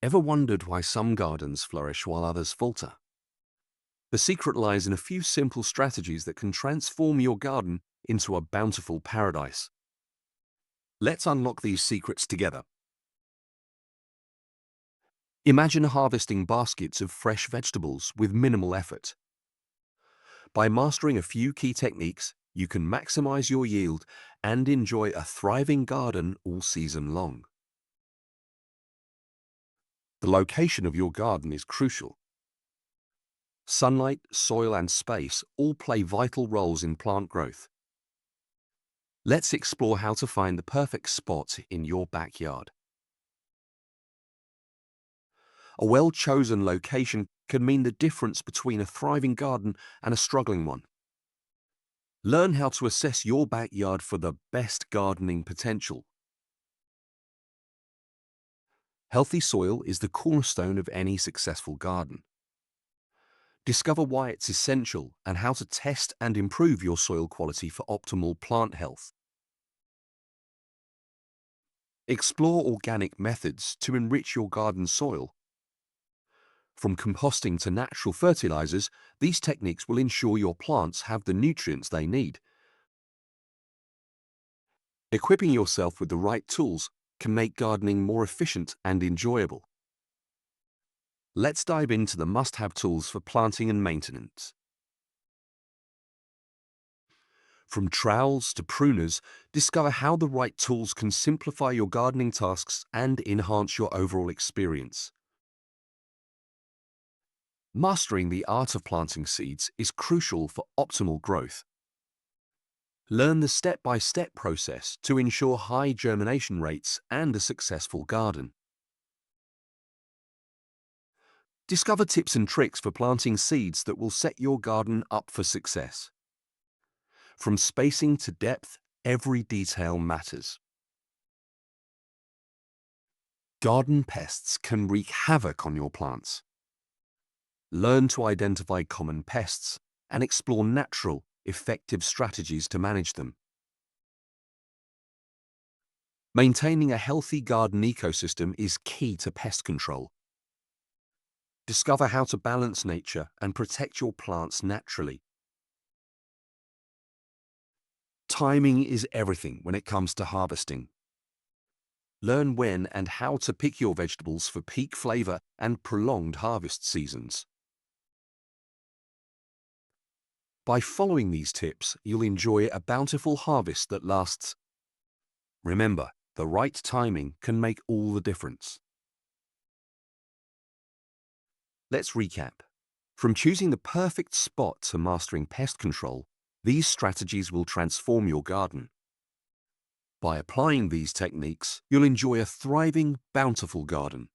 Ever wondered why some gardens flourish while others falter? The secret lies in a few simple strategies that can transform your garden into a bountiful paradise. Let's unlock these secrets together. Imagine harvesting baskets of fresh vegetables with minimal effort. By mastering a few key techniques, you can maximize your yield and enjoy a thriving garden all season long. The location of your garden is crucial. Sunlight, soil, and space all play vital roles in plant growth. Let's explore how to find the perfect spot in your backyard. A well-chosen location can mean the difference between a thriving garden and a struggling one. Learn how to assess your backyard for the best gardening potential. Healthy soil is the cornerstone of any successful garden. Discover why it's essential and how to test and improve your soil quality for optimal plant health. Explore organic methods to enrich your garden soil. From composting to natural fertilizers, these techniques will ensure your plants have the nutrients they need. Equipping yourself with the right tools can make gardening more efficient and enjoyable. Let's dive into the must-have tools for planting and maintenance. From trowels to pruners, discover how the right tools can simplify your gardening tasks and enhance your overall experience. Mastering the art of planting seeds is crucial for optimal growth. Learn the step-by-step process to ensure high germination rates and a successful garden. Discover tips and tricks for planting seeds that will set your garden up for success. From spacing to depth, every detail matters. Garden pests can wreak havoc on your plants. Learn to identify common pests and explore natural, effective strategies to manage them. Maintaining a healthy garden ecosystem is key to pest control. Discover how to balance nature and protect your plants naturally. Timing is everything when it comes to harvesting. Learn when and how to pick your vegetables for peak flavor and prolonged harvest seasons. By following these tips, you'll enjoy a bountiful harvest that lasts. Remember, the right timing can make all the difference. Let's recap. From choosing the perfect spot to mastering pest control, these strategies will transform your garden. By applying these techniques, you'll enjoy a thriving, bountiful garden.